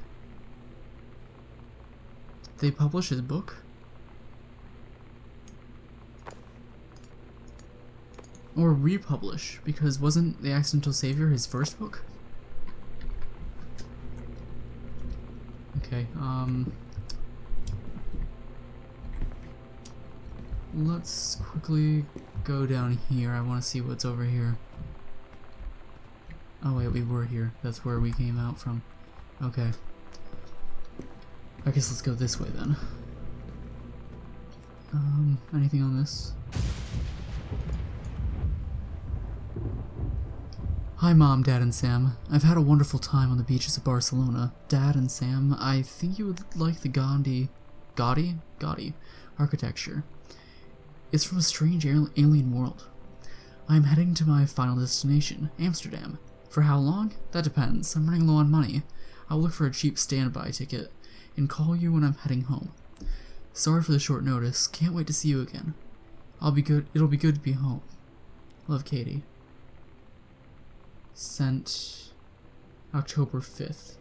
Did they publish his book? Or republish, because wasn't The Accidental Savior his first book? Okay, let's quickly go down here. I want to see what's over here. Oh wait, we were here. That's where we came out from. Okay. I guess let's go this way then. Anything on this? Hi Mom, Dad, and Sam. I've had a wonderful time on the beaches of Barcelona. Dad and Sam, I think you would like the Gaudi architecture. It's from a strange alien world. I am heading to my final destination, Amsterdam. For how long? That depends. I'm running low on money. I'll look for a cheap standby ticket and call you when I'm heading home. Sorry for the short notice. Can't wait to see you again. It'll be good to be home. Love, Katie. Sent October 5th.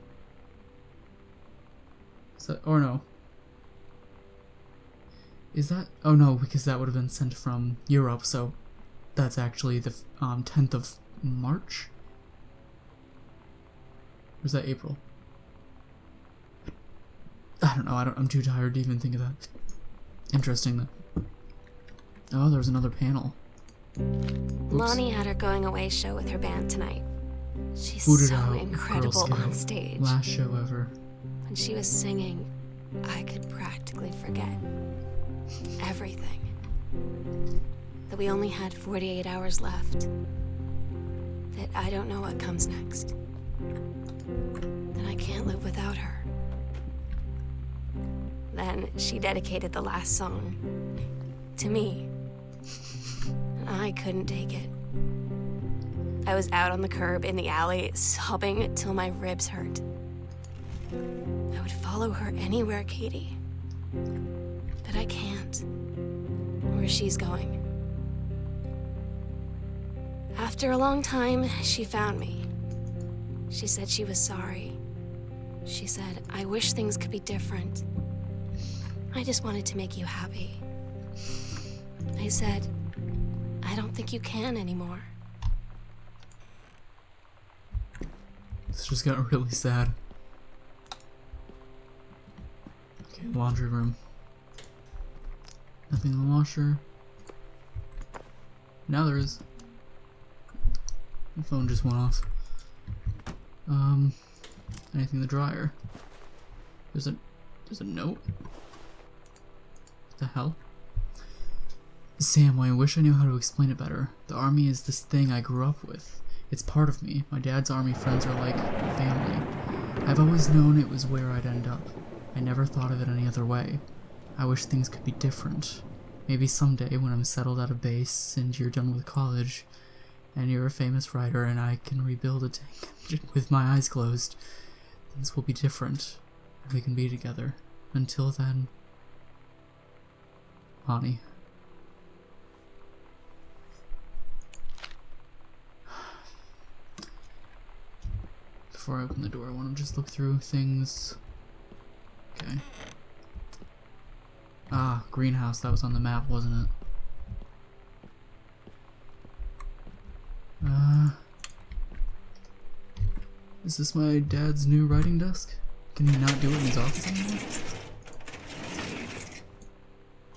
Is that, or no. Is that, oh no, because that would have been sent from Europe, so that's actually the 10th of March? Or is that April? I don't know, I'm too tired to even think of that. Interesting though. Oh, there's another panel. Oops. Lonnie had her going away show with her band tonight. She's Booted so out incredible Girl Scout. on stage. Last show ever. When she was singing, I could practically forget everything. That we only had 48 hours left. That I don't know what comes next. That I can't live without her. Then she dedicated the last song to me. I couldn't take it. I was out on the curb in the alley, sobbing till my ribs hurt. I would follow her anywhere, Katie. But I can't. Where she's going. After a long time, she found me. She said she was sorry. She said, I wish things could be different. I just wanted to make you happy. I said, I don't think you can anymore. This just got really sad. Okay, laundry room. Nothing in the washer. Now there is. My phone just went off. Anything in the dryer? There's a note? What the hell? Sam, I wish I knew how to explain it better. The army is this thing I grew up with. It's part of me. My dad's army friends are like family. I've always known it was where I'd end up. I never thought of it any other way. I wish things could be different. Maybe someday when I'm settled at a base and you're done with college and you're a famous writer and I can rebuild a tank with my eyes closed, things will be different and we can be together. Until then, Bonnie. Before I open the door, I want to just look through things. Okay. Ah, greenhouse. That was on the map, wasn't it? Is this my dad's new writing desk? Can he not do it in his office anymore?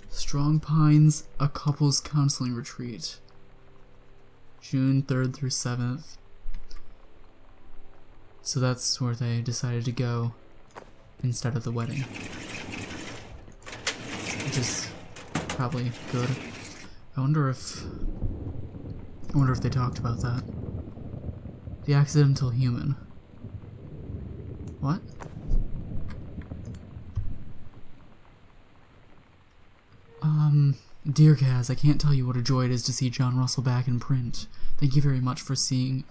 Strong Pines, a couples counseling retreat. June 3rd through 7th. So that's where they decided to go instead of the wedding. Which is probably good. I wonder if they talked about that. The accidental human. What? Dear Kaz, I can't tell you what a joy it is to see John Russell back in print. Thank you very much for I'm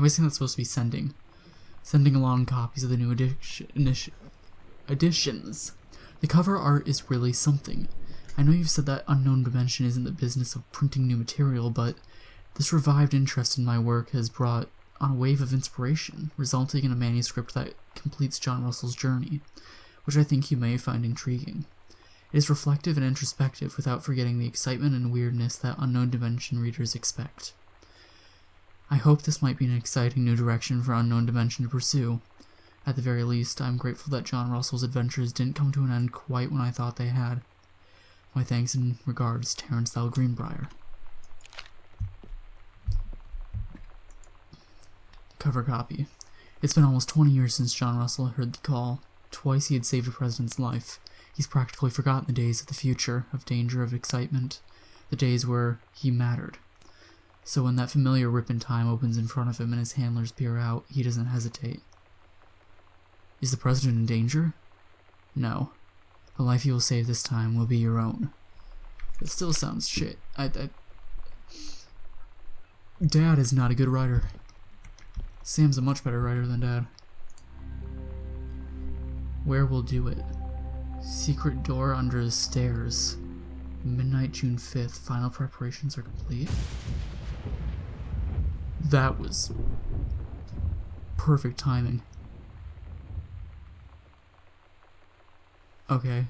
guessing that's supposed to be sending along copies of the new editions. The cover art is really something. I know you've said that Unknown Dimension isn't the business of printing new material, but this revived interest in my work has brought on a wave of inspiration, resulting in a manuscript that completes John Russell's journey, which I think you may find intriguing. It is reflective and introspective without forgetting the excitement and weirdness that Unknown Dimension readers expect. I hope this might be an exciting new direction for Unknown Dimension to pursue. At the very least, I'm grateful that John Russell's adventures didn't come to an end quite when I thought they had. My thanks and regards, Terrence L. Greenbriar. Cover copy. It's been almost 20 years since John Russell heard the call. Twice he had saved a president's life. He's practically forgotten the days of the future, of danger, of excitement, the days where he mattered. So when that familiar rip in time opens in front of him and his handlers peer out, he doesn't hesitate. Is the president in danger? No. The life you will save this time will be your own. It still sounds shit. Dad is not a good writer. Sam's a much better writer than Dad. Where will do it? Secret door under the stairs. Midnight, June 5th. Final preparations are complete. That was perfect timing. Okay.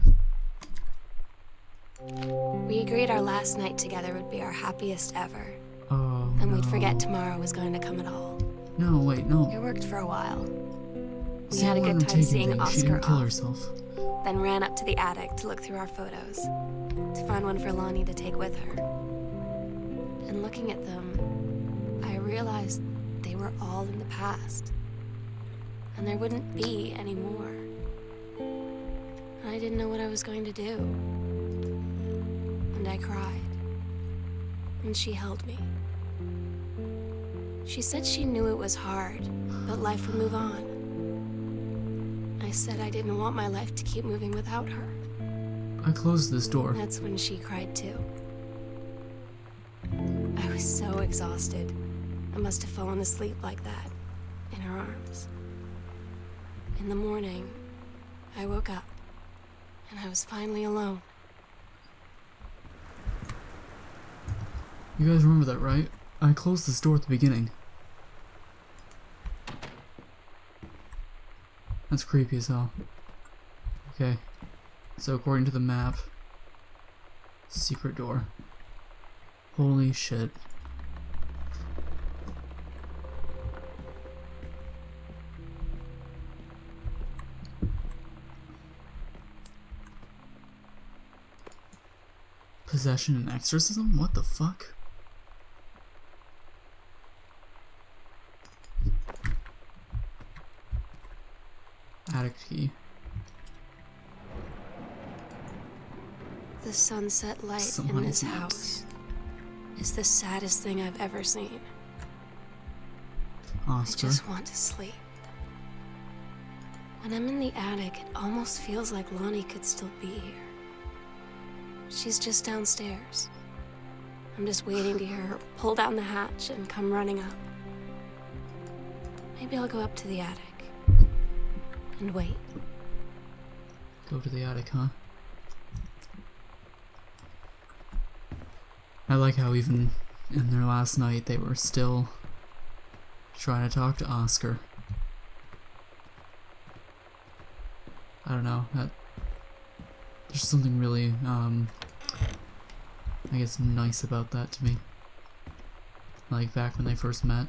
We agreed our last night together would be our happiest ever. Oh, and no. we'd forget tomorrow was going to come at all. No, wait, no. It worked for a while. We Sam had a good wanted to time take seeing anything. She Oscar didn't kill off. herself. Then ran up to the attic to look through our photos, to find one for Lonnie to take with her. And looking at them, I realized they were all in the past. And there wouldn't be any more. And I didn't know what I was going to do. And I cried. And she held me. She said she knew it was hard, but life would move on. I said I didn't want my life to keep moving without her. I closed this door. That's when she cried too. I was so exhausted. I must have fallen asleep like that, in her arms. In the morning, I woke up, and I was finally alone. You guys remember that, right? I closed this door at the beginning. That's creepy as hell. Okay. So according to the map, secret door. Holy shit. Possession and exorcism? What the fuck? Attic key. The sunset light in this house is the saddest thing I've ever seen. Oscar. I just want to sleep. When I'm in the attic, it almost feels like Lonnie could still be here. She's just downstairs. I'm just waiting to hear her pull down the hatch and come running up. Maybe I'll go up to the attic and wait. Go to the attic, huh? I like how even in their last night they were still trying to talk to Oscar. I don't know, there's something really, I guess nice about that to me. Like back when they first met.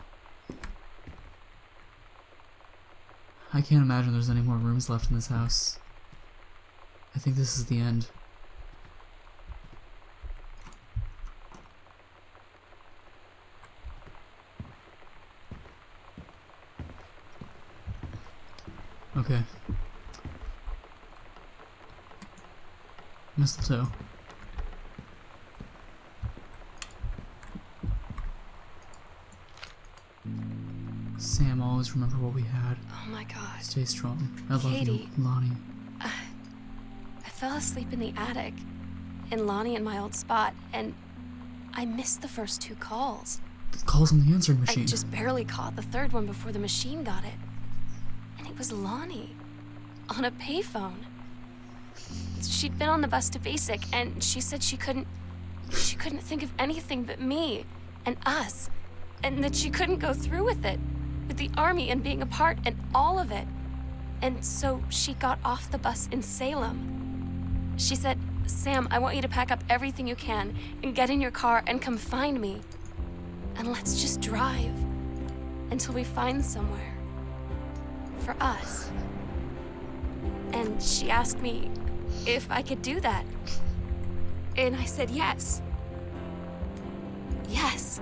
I can't imagine there's any more rooms left in this house. I think this is the end. Okay. Mistletoe. Sam, always remember what we had. Oh my god. Stay strong. I love Katie. you, Lonnie. I fell asleep in the attic, in Lonnie and my old spot, and I missed the first 2 calls. The calls on the answering machine. I just barely caught the 3rd one before the machine got it. And it was Lonnie, on a payphone. She'd been on the bus to Basic, and she said she couldn't think of anything but me and us, and that she couldn't go through with it, with the army and being apart and all of it. And so she got off the bus in Salem. She said, "Sam, I want you to pack up everything you can and get in your car and come find me. And let's just drive until we find somewhere for us." And she asked me if I could do that. And I said yes. Yes.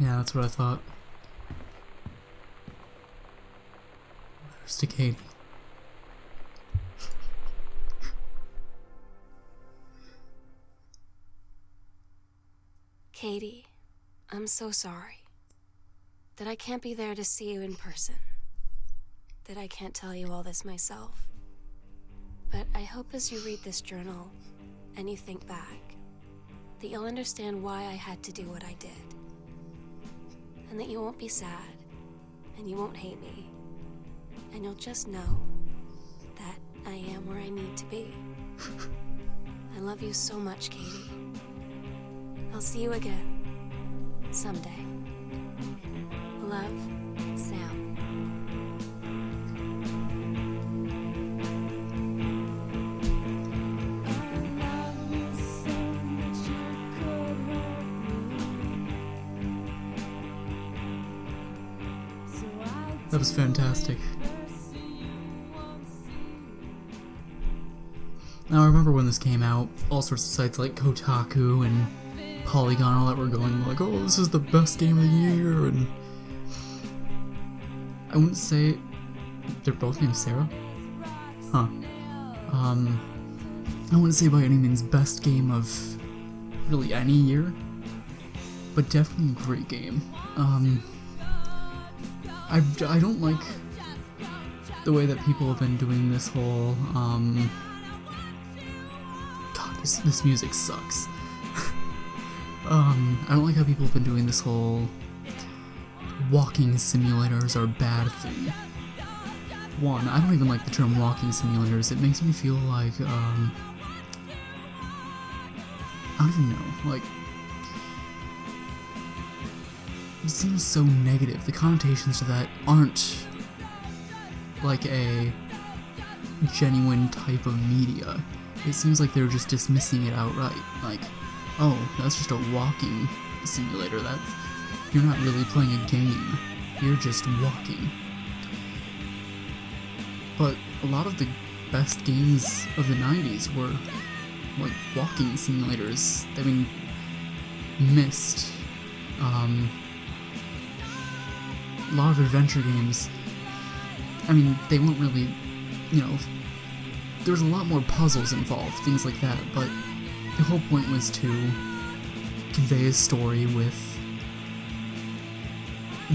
Yeah, that's what I thought. Letters to Katie. Katie, I'm so sorry that I can't be there to see you in person, that I can't tell you all this myself. But I hope as you read this journal and you think back, that you'll understand why I had to do what I did. And that you won't be sad, and you won't hate me, and you'll just know that I am where I need to be. I love you so much, Katie. I'll see you again, someday. Love, Sam. That was fantastic. Now I remember when this came out, all sorts of sites like Kotaku and Polygon and all that were going like, oh, this is the best game of the year, and I wouldn't say they're both named Sarah. Huh. I wouldn't say by any means best game of really any year, but definitely a great game. I don't like the way that people have been doing this whole, God, this music sucks. I don't like how people have been doing this whole walking simulators are a bad thing. One, I don't even like the term walking simulators. It makes me feel like, I don't even know, like, it seems so negative. The connotations to that aren't like a genuine type of media. It seems like they're just dismissing it outright. Like, oh, that's just a walking simulator. You're not really playing a game. You're just walking. But a lot of the best games of the 90s were like walking simulators. I mean, Myst, a lot of adventure games. I mean, they weren't really, you know, there was a lot more puzzles involved, things like that, but the whole point was to convey a story with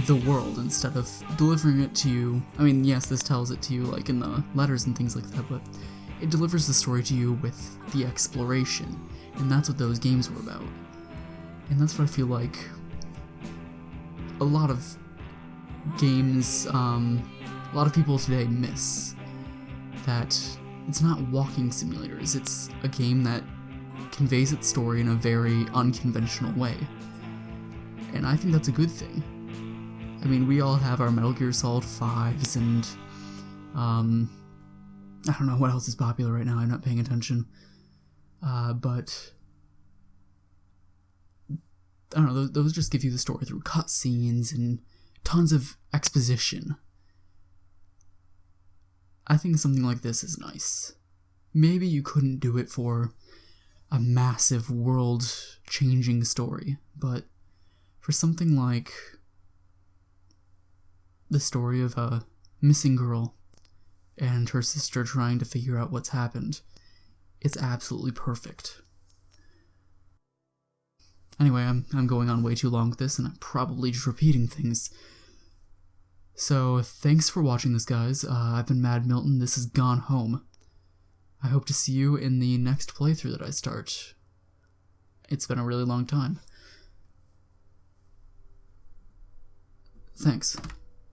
the world instead of delivering it to you. I mean, yes, this tells it to you, like, in the letters and things like that, but it delivers the story to you with the exploration, and that's what those games were about. And that's what I feel like a lot of games, a lot of people today miss. That it's not walking simulators, it's a game that conveys its story in a very unconventional way. And I think that's a good thing. I mean, we all have our Metal Gear Solid 5s and, I don't know what else is popular right now, I'm not paying attention. But, I don't know, those just give you the story through cutscenes and tons of exposition. I think something like this is nice. Maybe you couldn't do it for a massive world-changing story, but for something like the story of a missing girl and her sister trying to figure out what's happened, it's absolutely perfect. Anyway, I'm going on way too long with this, and I'm probably just repeating things. So, thanks for watching this, guys. I've been Mad Milton. This has Gone Home. I hope to see you in the next playthrough that I start. It's been a really long time. Thanks.